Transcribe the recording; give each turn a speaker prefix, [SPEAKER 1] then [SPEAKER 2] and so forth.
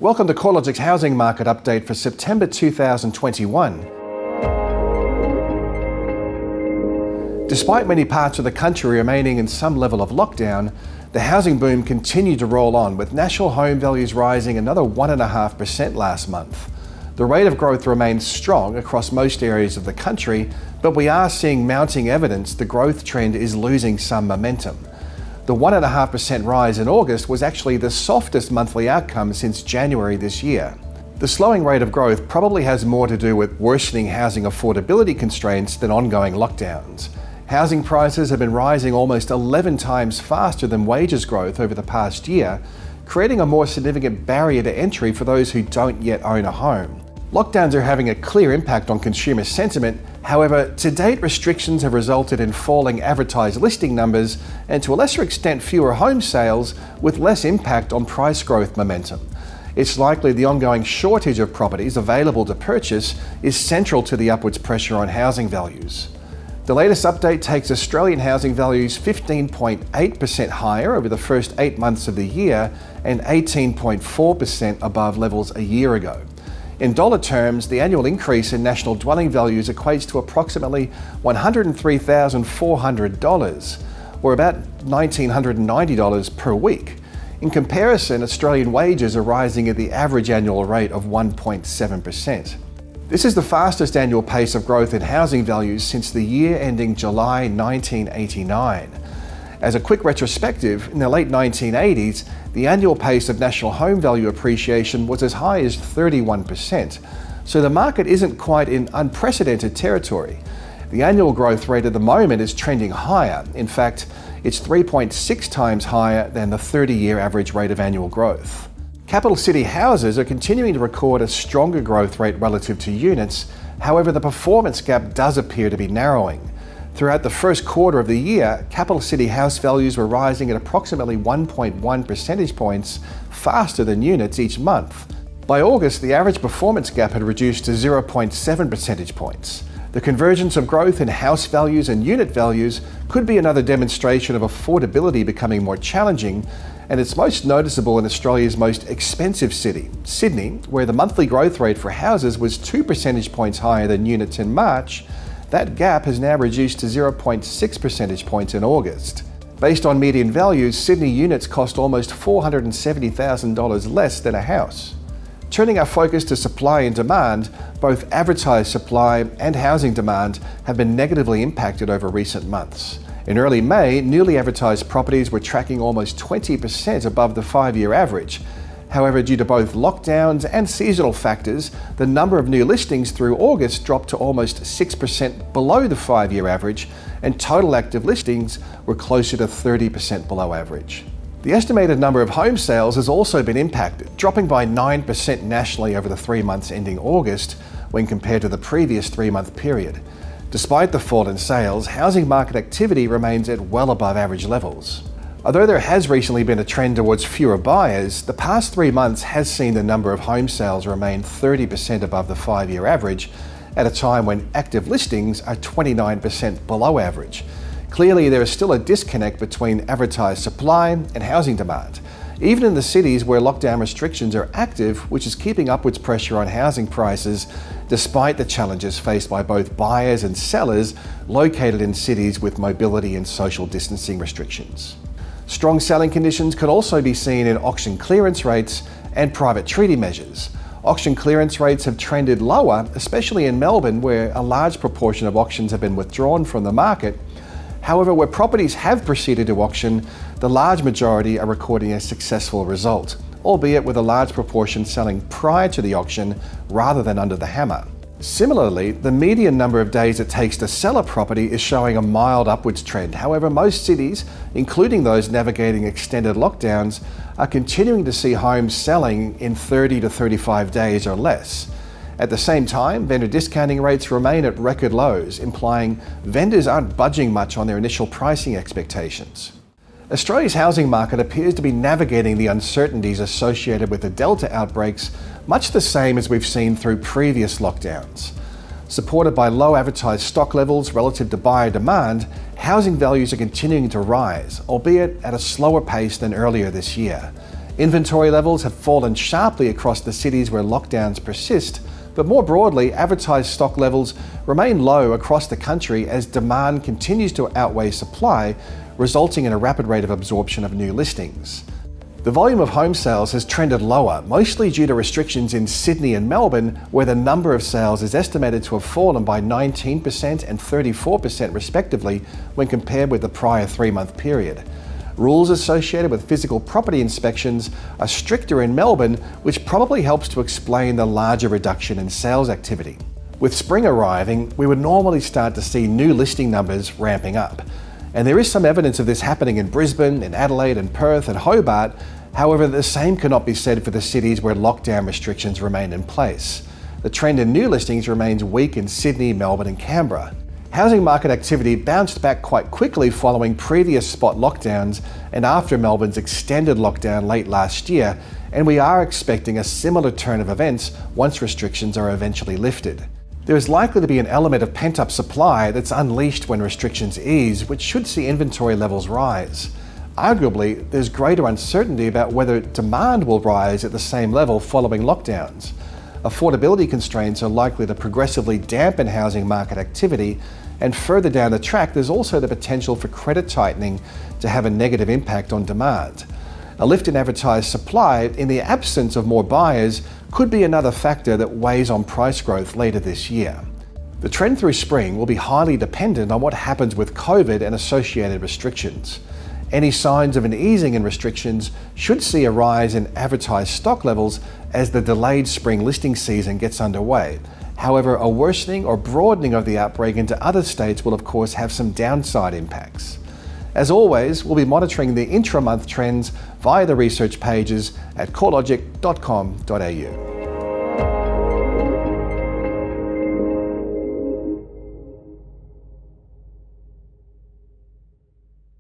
[SPEAKER 1] Welcome to �W𝐀𝐑𝐊𝐿𝐷𝑖𝑔's housing market update for September 2021. Despite many parts of the country remaining in some level of lockdown, the housing boom continued to roll on, with national home values rising another 1.5% last month. The rate of growth remains strong across most areas of the country, but we are seeing mounting evidence the growth trend is losing some momentum. The 1.5% rise in August was actually the softest monthly outcome since January this year. The slowing rate of growth probably has more to do with worsening housing affordability constraints than ongoing lockdowns. Housing prices have been rising almost 11 times faster than wages growth over the past year, creating a more significant barrier to entry for those who don't yet own a home. Lockdowns are having a clear impact on consumer sentiment. However, to date, restrictions have resulted in falling advertised listing numbers and, to a lesser extent, fewer home sales, with less impact on price growth momentum. It's likely the ongoing shortage of properties available to purchase is central to the upwards pressure on housing values. The latest update takes Australian housing values 15.8% higher over the first 8 months of the year and 18.4% above levels a year ago. In dollar terms, the annual increase in national dwelling values equates to approximately $103,400, or about $1,990 per week. In comparison, Australian wages are rising at the average annual rate of 1.7%. This is the fastest annual pace of growth in housing values since the year ending July 1989. As a quick retrospective, in the late 1980s, the annual pace of national home value appreciation was as high as 31%, so the market isn't quite in unprecedented territory. The annual growth rate at the moment is trending higher. In fact, it's 3.6 times higher than the 30-year average rate of annual growth. Capital city houses are continuing to record a stronger growth rate relative to units. However, the performance gap does appear to be narrowing. Throughout the first quarter of the year, capital city house values were rising at approximately 1.1 percentage points faster than units each month. By August, the average performance gap had reduced to 0.7 percentage points. The convergence of growth in house values and unit values could be another demonstration of affordability becoming more challenging, and it's most noticeable in Australia's most expensive city, Sydney, where the monthly growth rate for houses was 2 percentage points higher than units in March. That gap has now reduced to 0.6 percentage points in August. Based on median values, Sydney units cost almost $470,000 less than a house. Turning our focus to supply and demand, both advertised supply and housing demand have been negatively impacted over recent months. In early May, newly advertised properties were tracking almost 20% above the 5-year average. However, due to both lockdowns and seasonal factors, the number of new listings through August dropped to almost 6% below the 5-year average, and total active listings were closer to 30% below average. The estimated number of home sales has also been impacted, dropping by 9% nationally over the 3 months ending August when compared to the previous 3-month period. Despite the fall in sales, housing market activity remains at well above average levels. Although there has recently been a trend towards fewer buyers, the past 3 months has seen the number of home sales remain 30% above the 5-year average, at a time when active listings are 29% below average. Clearly, there is still a disconnect between advertised supply and housing demand, even in the cities where lockdown restrictions are active, which is keeping upwards pressure on housing prices despite the challenges faced by both buyers and sellers located in cities with mobility and social distancing restrictions. Strong selling conditions can also be seen in auction clearance rates and private treaty measures. Auction clearance rates have trended lower, especially in Melbourne, where a large proportion of auctions have been withdrawn from the market. However, where properties have proceeded to auction, the large majority are recording a successful result, albeit with a large proportion selling prior to the auction rather than under the hammer. Similarly, the median number of days it takes to sell a property is showing a mild upwards trend. However, most cities, including those navigating extended lockdowns, are continuing to see homes selling in 30 to 35 days or less. At the same time, vendor discounting rates remain at record lows, implying vendors aren't budging much on their initial pricing expectations. Australia's housing market appears to be navigating the uncertainties associated with the Delta outbreaks much the same as we've seen through previous lockdowns. Supported by low advertised stock levels relative to buyer demand, housing values are continuing to rise, albeit at a slower pace than earlier this year. Inventory levels have fallen sharply across the cities where lockdowns persist, but more broadly, advertised stock levels remain low across the country as demand continues to outweigh supply, resulting in a rapid rate of absorption of new listings. The volume of home sales has trended lower, mostly due to restrictions in Sydney and Melbourne, where the number of sales is estimated to have fallen by 19% and 34% respectively when compared with the prior 3-month period. Rules associated with physical property inspections are stricter in Melbourne, which probably helps to explain the larger reduction in sales activity. With spring arriving, we would normally start to see new listing numbers ramping up. And there is some evidence of this happening in Brisbane, in Adelaide and Perth and Hobart. However, the same cannot be said for the cities where lockdown restrictions remain in place. The trend in new listings remains weak in Sydney, Melbourne and Canberra. Housing market activity bounced back quite quickly following previous spot lockdowns and after Melbourne's extended lockdown late last year, and we are expecting a similar turn of events once restrictions are eventually lifted. There is likely to be an element of pent-up supply that's unleashed when restrictions ease, which should see inventory levels rise. Arguably, there's greater uncertainty about whether demand will rise at the same level following lockdowns. Affordability constraints are likely to progressively dampen housing market activity, and further down the track, there's also the potential for credit tightening to have a negative impact on demand. A lift in advertised supply, in the absence of more buyers, could be another factor that weighs on price growth later this year. The trend through spring will be highly dependent on what happens with COVID and associated restrictions. Any signs of an easing in restrictions should see a rise in advertised stock levels as the delayed spring listing season gets underway. However, a worsening or broadening of the outbreak into other states will of course have some downside impacts. As always, we'll be monitoring the intra-month trends via the research pages at CoreLogic.com.au.